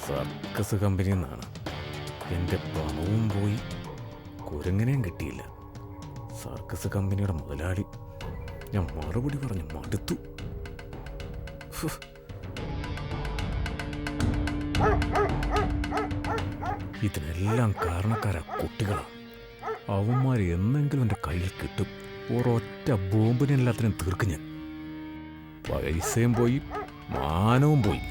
Circus കമ്പനിയിൽ നിന്നാണ്. എൻ്റെ പണവും പോയി, കുരങ്ങനെയും കിട്ടിയില്ല. സർക്കസ് കമ്പനിയുടെ മുതലാളി. ഞാൻ മറുപടി പറഞ്ഞ് മടുത്തു. ഇതിനെല്ലാം കാരണക്കാരാ കുട്ടികളാണ്. അവന്മാർ എന്നെങ്കിലും എൻ്റെ കയ്യിൽ കിട്ടും. ഒരൊറ്റ ബോംബിനെല്ലാത്തിനും തീർക്കും ഞാൻ. പൈസയും പോയി, മാനവും പോയി.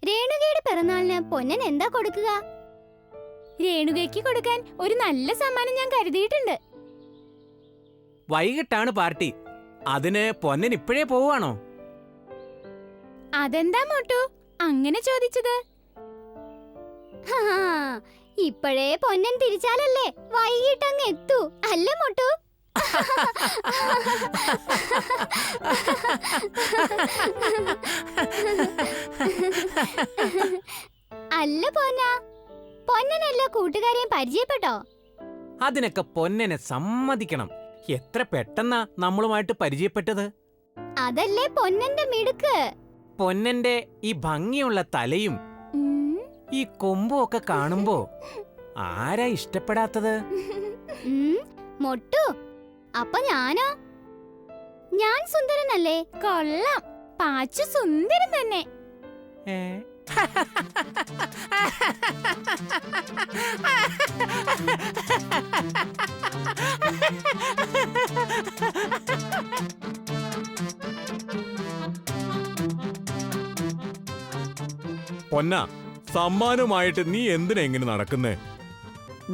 രേണുകയുടെ പിറന്നാളിന് പൊന്നൻ എന്താ കൊടുക്കുക? രേണുകയ്ക്ക് കൊടുക്കാൻ ഒരു നല്ല സമ്മാനം ഞാൻ കരുതിയിട്ടുണ്ട്. വൈകിട്ടാണ് പാർട്ടി. അതിന് പൊന്നൻ ഇപ്പോഴേ പോവാണോ? അതെന്താ മോട്ടു അങ്ങനെ ചോദിച്ചത്? ഇപ്പോഴേ പൊന്നൻ തിരിച്ചാലല്ലേ വൈകിട്ടങ്ങ് എത്തൂ, അല്ലേ മോട്ടു? അല്ല പൊന്നനെല്ലാ കൂട്ടുകാരെയും പരിചയപ്പെട്ടോ? അതിനൊക്കെ പൊന്നനെ സമ്മതിക്കണം. എത്ര പെട്ടെന്നാ നമ്മളുമായിട്ട് പരിചയപ്പെട്ടത്. അതല്ലേ പൊന്നന്റെ മിടുക്ക്. പൊന്നന്റെ ഈ ഭംഗിയുള്ള തലയും ഈ കൊമ്പും ഒക്കെ കാണുമ്പോ ആരാ ഇഷ്ടപ്പെടാത്തത്? മൊട്ടു, അപ്പൊ ഞാനോ? ഞാൻ സുന്ദരനല്ലേ? കൊള്ളാം, പാച്ചു സുന്ദരൻ തന്നെ. പൊന്ന, സമ്മാനമായിട്ട് നീ എന്തിനാ ഇങ്ങനെ നടക്കുന്നേ?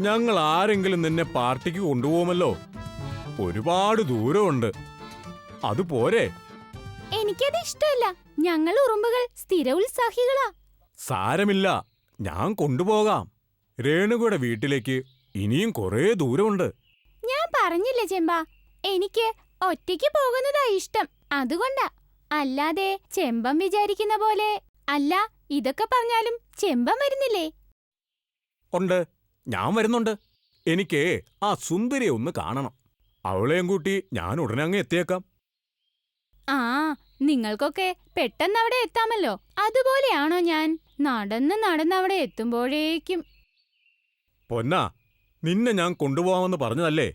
ഞങ്ങൾ ആരെങ്കിലും നിന്നെ പാർട്ടിക്ക് കൊണ്ടുപോകുമല്ലോ. ഒരുപാട് ദൂരമുണ്ട്. അതുപോരെ? എനിക്കത് ഇഷ്ടമല്ല. ഞങ്ങൾ ഉറുമ്പുകൾ സ്ഥിര ഉത്സാഹികളാ. സാരമില്ല, ഞാൻ കൊണ്ടുപോകാം. രേണുകയുടെ വീട്ടിലേക്ക് ഇനിയും കുറേ ദൂരമുണ്ട്. ഞാൻ പറഞ്ഞില്ലേ ചെമ്പാ, എനിക്ക് ഒറ്റയ്ക്ക് പോകുന്നതാ ഇഷ്ടം. അതുകൊണ്ടാ. അല്ലാതെ ചെമ്പം വിചാരിക്കുന്ന പോലെ അല്ല. ഇതൊക്കെ പറഞ്ഞാലും ചെമ്പം വരുന്നില്ലേ? ഉണ്ട്, ഞാൻ വരുന്നുണ്ട്. എനിക്ക് ആ സുന്ദരിയെ ഒന്ന് കാണണം. അവളെയും കൂട്ടി ഞാൻ ഉടനെ അങ്ങ് എത്തിയേക്കാം. ആ, നിങ്ങൾക്കൊക്കെ പെട്ടെന്ന് അവിടെ എത്താമല്ലോ. അതുപോലെയാണോ ഞാൻ? നടന്ന് അവിടെ എത്തുമ്പോഴേക്കും. പൊന്നാ, നിന്നെ ഞാൻ കൊണ്ടുപോകാമെന്ന് പറഞ്ഞതല്ലേ?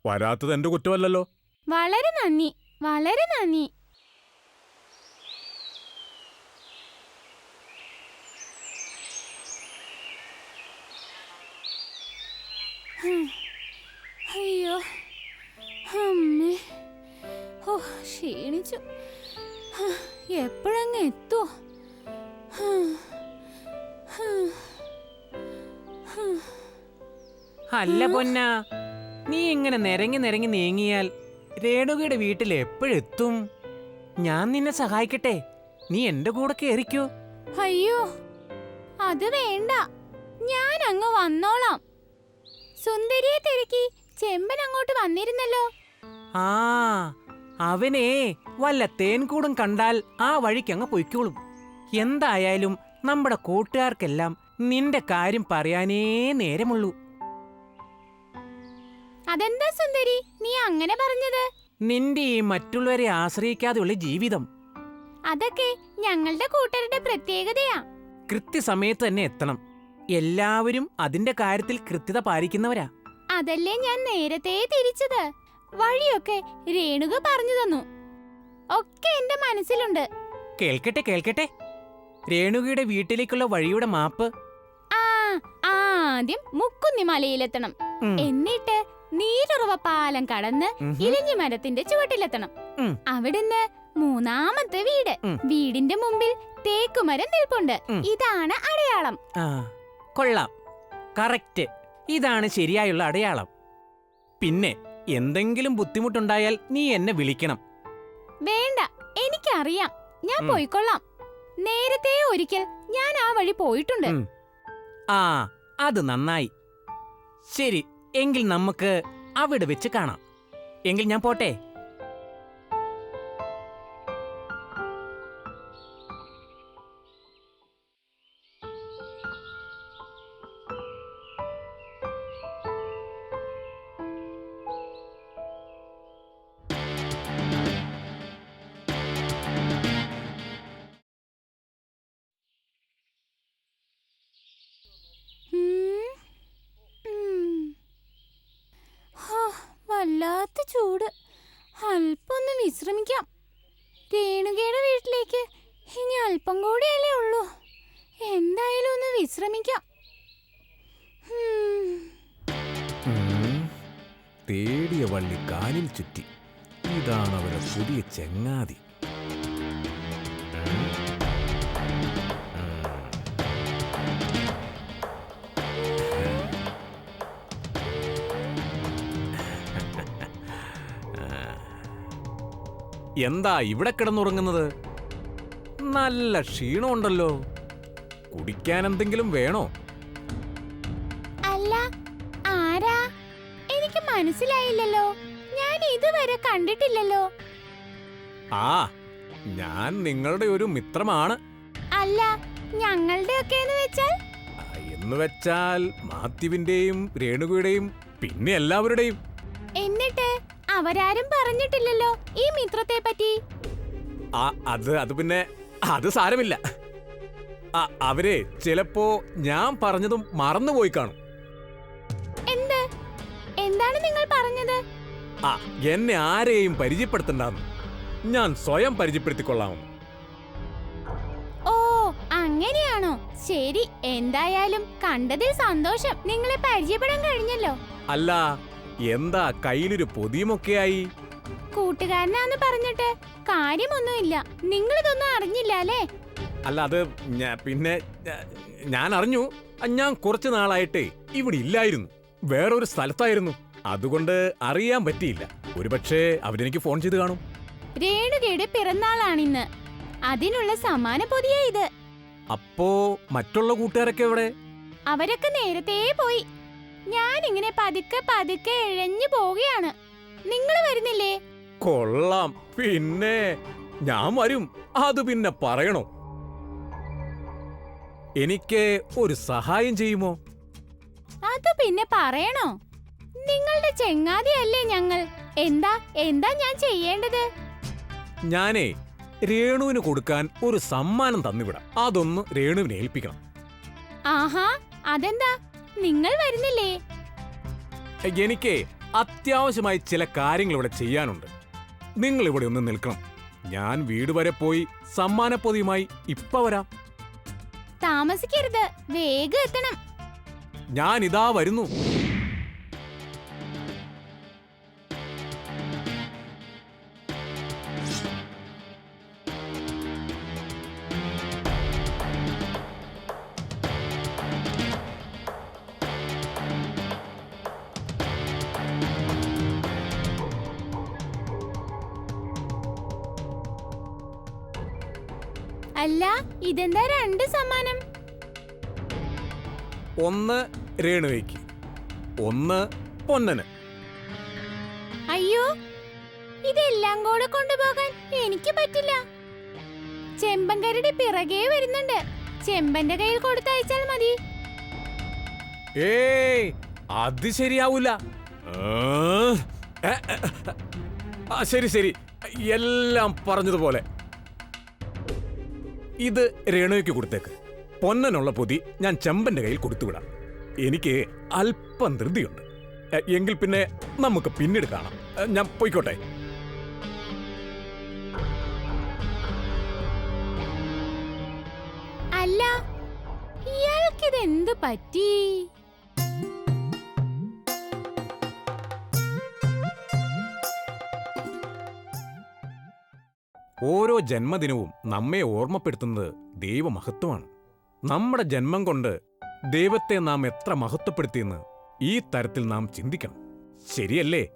വരാത്തത് എന്റെ കുറ്റമല്ലല്ലോ. വളരെ നന്ദി, വളരെ നന്ദി. അയ്യോ അമ്മേ, ഓ ക്ഷീണിച്ചു. എപ്പോഴങ്ങ് എത്തോ? അല്ല പൊന്ന, നീ ഇങ്ങനെ നിരങ്ങി നീങ്ങിയാൽ രേണുകയുടെ വീട്ടിൽ എപ്പോഴെത്തും? ഞാൻ നിന്നെ സഹായിക്കട്ടെ. നീ എന്റെ കൂടെ കേറിക്കോ. അയ്യോ, അത് വേണ്ട. ഞാൻ അങ്ങ് വന്നോളാം. സുന്ദരിയെ തിരക്കി ചെമ്പൻ അങ്ങോട്ട് വന്നിരുന്നല്ലോ. ആ, അവനെ വല്ല തേൻകൂടും കണ്ടാൽ ആ വഴിക്കങ്ങ് പൊയ്ക്കോളും. എന്തായാലും നമ്മുടെ കൂട്ടുകാർക്കെല്ലാം നിന്റെ കാര്യം പറയാനേ നേരമുള്ളൂ. അതെന്താ സുന്ദരി നീ അങ്ങനെ പറഞ്ഞത്? നിന്റെ ഈ മറ്റുള്ളവരെ ആശ്രയിക്കാതെയുള്ള ജീവിതം, അതൊക്കെ ഞങ്ങളുടെ കൂട്ടരുടെ പ്രത്യേകതയാ. കൃത്യസമയത്ത് തന്നെ എത്തണം. എല്ലാവരും അതിന്റെ കാര്യത്തിൽ കൃത്യത പാലിക്കുന്നവരാ. അതല്ലേ ഞാൻ നേരത്തെ തിരിച്ചത്. വഴിയൊക്കെ രേണുക പറഞ്ഞു തന്നു. ഒക്കെ എന്റെ മനസ്സിലുണ്ട്. കേൾക്കട്ടെ. രേണുകയുടെ വീട്ടിലേക്കുള്ള വഴിയുടെ മാപ്പ്. ആ, ആദ്യം മുക്കുന്നി മലയിലെത്തണം. ഉം. എന്നിട്ട് നീരുറവ പാലം കടന്ന് ഉം. ഇലഞ്ഞി മരത്തിന്റെ ചുവട്ടിലെത്തണം. ഉം. അവിടുന്ന് മൂന്നാമത്തെ വീട്. ഉം. വീടിന്റെ മുമ്പിൽ തേക്കുമരം നിൽപ്പുണ്ട്. ഉം. ഇതാണ് അടയാളം. ആ, കൊള്ളാം. കറക്റ്റ്. ഇതാണ് ശരിയായുള്ള അടയാളം. പിന്നെ എന്തെങ്കിലും ബുദ്ധിമുട്ടുണ്ടായാൽ നീ എന്നെ വിളിക്കണം. വേണ്ട, എനിക്കറിയാം. ഞാൻ ഉം. പോയിക്കൊള്ളാം. നേരത്തെ ഒരിക്കൽ ഞാൻ ആ വഴി പോയിട്ടുണ്ട്. ഉം. ആ, അത് നന്നായി. ശരി, എങ്കിൽ നമുക്ക് അവിടെ വെച്ച് കാണാം. എങ്കിൽ ഞാൻ പോട്ടെ. ഉം. ഉം. ഹാ, വല്ലാത്ത ചൂട്. അല്പൊന്ന് വിശ്രമിക്കാം. രേണുകയുടെ വീട്ടിലേക്ക് ഇനി അല്പം കൂടിയല്ലേ ഉള്ളൂ. എന്തായാലും ഒന്ന് വിശ്രമിക്കാം. ഉം. തേടിയ വള്ളി കാലിൽ ചുറ്റി. ഇതാണ് അവരുടെ പുതിയ ചങ്ങാതി. എന്താ ഇവിടെ കിടന്നുറങ്ങുന്നത്? നല്ല ക്ഷീണമുണ്ടല്ലോ. കുടിക്കാൻ എന്തെങ്കിലും വേണോ? അല്ല, ആരാ? എനിക്ക് മനസ്സിലായില്ലല്ലോ. ഞാൻ ഇതുവരെ കണ്ടിട്ടില്ലല്ലോ. ആ, ഞാൻ നിങ്ങളുടെ ഒരു മിത്രമാണ്. അല്ല, ഞങ്ങളുടെ ഒക്കെ എന്ന് വെച്ചാൽ? എന്ന് വെച്ചാൽ മാത്യുവിന്റെയും രേണുകയുടെയും പിന്നെ എല്ലാവരുടെയും. എന്നിട്ട് അവരാരും പറഞ്ഞിട്ടില്ലല്ലോ ഈ മിത്രത്തെ പറ്റി. അത് പിന്നെ അത് സാരമില്ല. അവരെ ചിലപ്പോ ഞാൻ പറഞ്ഞതും മറന്നുപോയി കാണും. എന്താണ് നിങ്ങൾ പറഞ്ഞത്? എന്നെ ആരെയും പരിചയപ്പെടുത്തണ്ടെന്ന്. ഞാൻ സ്വയം പരിചയപ്പെടുത്തിക്കൊള്ളാം. ഓ, അങ്ങനെയാണോ? ശരി, എന്തായാലും കണ്ടതിൽ സന്തോഷം. നിങ്ങളെ പരിചയപ്പെടാൻ കഴിഞ്ഞല്ലോ. അല്ല, എന്താ കയ്യിലൊരു പൊതിയുമൊക്കെയായി? കൂട്ടുകാരനാന്ന് പറഞ്ഞിട്ട് കാര്യമൊന്നുമില്ല. നിങ്ങളിതൊന്നും അറിഞ്ഞില്ല അല്ലേ? അല്ല, അത് പിന്നെ ഞാൻ അറിഞ്ഞു. ഞാൻ കുറച്ചു നാളായിട്ട് ഇവിടെ ഇല്ലായിരുന്നു, വേറൊരു സ്ഥലത്തായിരുന്നു. അതുകൊണ്ട് അറിയാൻ പറ്റിയില്ല. ഒരുപക്ഷെ അവരെനിക്ക് ഫോൺ ചെയ്ത് കാണും. രേണുകയുടെ പിറന്നാളാണിന്ന്. അതിനുള്ള സമ്മാന പൊതിയാ ഇത്. അപ്പോ മറ്റുള്ള കൂട്ടുകാരൊക്കെ എവിടെ? അവരൊക്കെ നേരത്തെ പോയി. ഞാൻ ഇങ്ങനെ പതുക്കെ പതുക്കെ ഇഴഞ്ഞു പോവുകയാണ്. നിങ്ങൾ വരുന്നില്ലേ? കൊള്ളാം. പിന്നെ ഞാൻ വരും. അത് പിന്നെ പറയണോ? എനിക്ക് ഒരു സഹായം ചെയ്യുമോ? അത് പിന്നെ പറയണോ? നിങ്ങളുടെ ചെങ്ങാതിയല്ലേ ഞങ്ങൾ. എന്താ ഞാൻ ചെയ്യേണ്ടത്? ഞാനേ രേണുവിന് കൊടുക്കാൻ ഒരു സമ്മാനം തന്നുവിടാം. അതൊന്ന് രേണുവിനെ ഏൽപ്പിക്കണം. ആഹാ, അതെന്താ? നിങ്ങൾ വരുന്നില്ലേ? എനിക്ക് അത്യാവശ്യമായി ചില കാര്യങ്ങൾ ഇവിടെ ചെയ്യാനുണ്ട്. നിങ്ങൾ ഇവിടെ ഒന്ന് നിൽക്കണം. ഞാൻ വീട് വരെ പോയി സമ്മാനപ്പൊതിയുമായി ഇപ്പൊ വരാം. താമസിക്കരുത്, വേഗം എത്തണം. ഞാൻ ഇതാ വരുന്നു. അല്ല, ഇതെന്താ രണ്ട് സമ്മാനം? ഒന്ന് രേണുവയ്ക്ക്, ഒന്ന് പൊന്നന്. അയ്യോ, ഇതെല്ലാം കൂടെ കൊണ്ടുപോകാൻ എനിക്ക് പറ്റില്ല. ചെമ്പൻകരടി പിറകെ വരുന്നുണ്ട്. ചെമ്പന്റെ കയ്യിൽ കൊടുത്തയച്ചാൽ മതി. ഏയ്, അത് ശരിയാവൂല. ശരി ശരി, എല്ലാം പറഞ്ഞതുപോലെ. ഇത് രേണുവയ്ക്ക് കൊടുത്തേക്ക്. പൊന്നനുള്ള പൊതി ഞാൻ ചെമ്പന്റെ കയ്യിൽ കൊടുത്തുവിടാം. എനിക്ക് അല്പം ധൃതിയുണ്ട്. എങ്കിൽ പിന്നെ നമുക്ക് പിന്നീട് കാണാം. ഞാൻ പോയിക്കോട്ടെ. അല്ല, ഇയാൾക്ക് എനിക്കിത് എന്ത് പറ്റി? ഓരോ ജന്മദിനവും നമ്മെ ഓർമ്മപ്പെടുത്തുന്നത് ദൈവമഹത്വമാണ്. നമ്മുടെ ജന്മം കൊണ്ട് ദൈവത്തെ നാം എത്ര മഹത്വപ്പെടുത്തിയെന്ന് ഈ തരത്തിൽ നാം ചിന്തിക്കണം. ശരിയല്ലേ?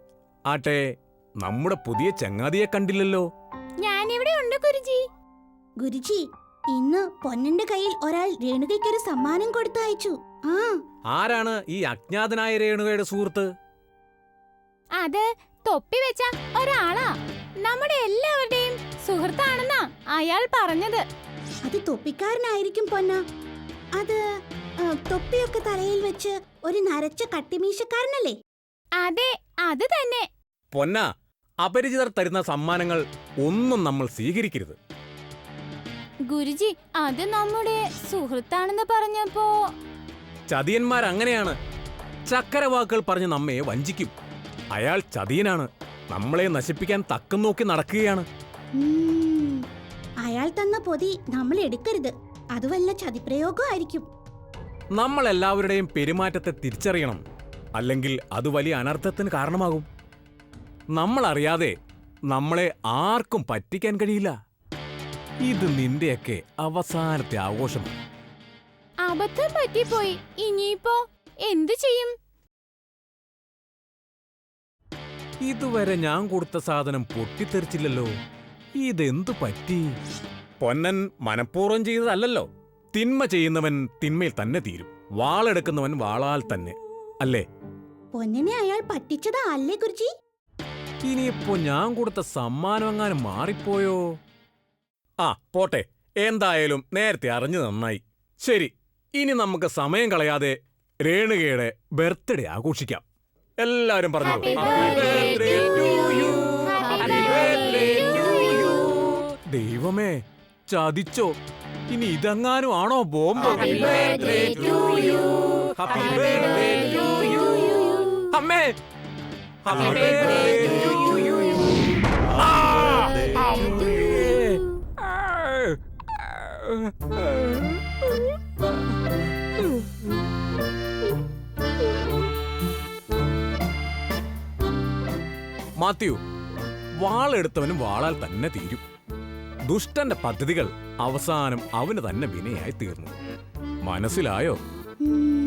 ആട്ടെ, നമ്മുടെ പുതിയ ചങ്ങാതിയെ കണ്ടില്ലല്ലോ. ഞാനിവിടെ ഉണ്ട് ഗുരുജി. ഗുരുജി, ഇന്ന് പൊന്നന്റെ കയ്യിൽ ഒരാൾ രേണുകയ്ക്കൊരു സമ്മാനം കൊടുത്തയച്ചു. ആരാണ് ഈ അജ്ഞാതനായ രേണുകയുടെ സുഹൃത്ത്? അത് തൊപ്പി വെച്ച ഒരാളാ. നമ്മുടെ എല്ലാവരുടെയും സുഹൃത്താണെന്നാ അയാൾ പറഞ്ഞത്. അത് തൊപ്പിക്കാരനായിരിക്കും പൊന്ന. അത് തൊപ്പിയൊക്കെ തലയിൽ വെച്ച് ഒരു നരച്ച കട്ടിമീശക്കാരനല്ലേ? അതെ, അത് തന്നെ. പൊന്ന, അപരിചിതർ തരുന്ന സമ്മാനങ്ങൾ ഒന്നും നമ്മൾ സ്വീകരിക്കരുത്. ഗുരുജി, അത് നമ്മുടെ സുഹൃത്താണെന്ന് പറഞ്ഞപ്പോ. ചതിയന്മാരങ്ങനെയാണ്. ചക്കരവാക്കുകൾ പറഞ്ഞ് നമ്മെ വഞ്ചിക്കും. അയാൾ ചതിയനാണ്. നമ്മളെ നശിപ്പിക്കാൻ തക്കം നോക്കി നടക്കുകയാണ്. അയാൾ തന്ന പൊതി നമ്മൾ എടുക്കരുത്. അത് വല്ല ചതിപ്രയോഗമായിരിക്കും. നമ്മളെല്ലാവരുടെയും പെരുമാറ്റത്തെ തിരിച്ചറിയണം. അല്ലെങ്കിൽ അത് വലിയ അനർത്ഥത്തിന് കാരണമാകും. നമ്മളറിയാതെ നമ്മളെ ആർക്കും പറ്റിക്കാൻ കഴിയില്ല. ഇത് നിന്റെയൊക്കെ അവസാനത്തെ ആഘോഷമാണ്. അബദ്ധം പറ്റിപ്പോയി. ഇനിയിപ്പോ എന്തു ചെയ്യും? ഇതുവരെ ഞാൻ കൊടുത്ത സാധനം പൊട്ടിത്തെറിച്ചില്ലല്ലോ. ഇതെന്തു പറ്റി? പൊന്നൻ മനഃപൂർവ്വം ചെയ്തതല്ലല്ലോ. തിന്മ ചെയ്യുന്നവൻ തിന്മയിൽ തന്നെ തീരും. വാളെടുക്കുന്നവൻ വാളാൽ തന്നെ, അല്ലേ? പൊന്നനെ അയാൾ പറ്റിച്ചതാ അല്ലേ ഗുരുജി? ഇനിയിപ്പോ ഞാൻ കൊടുത്ത സമ്മാനം എങ്ങാനും മാറിപ്പോയോ? പോട്ടെ. എന്തായാലും നേരത്തെ അറിഞ്ഞു നന്നായി. ശരി, ഇനി നമുക്ക് സമയം കളയാതെ രേണുകയുടെ ബർത്ത്ഡേ ആഘോഷിക്കാം. എല്ലാവരും പറഞ്ഞു. ദൈവമേ, ചതിച്ചോ? ഇനി ഇതെങ്ങാനും ആണോ ബോംബ്? അമ്മേ, മാത്യു, വാളെടുത്തവനും വാളാൽ തന്നെ തീരും. ദുഷ്ടന്റെ പദ്ധതികൾ അവസാനം അവന് തന്നെ വിനയായി തീർന്നു. മനസ്സിലായോ? ഉം.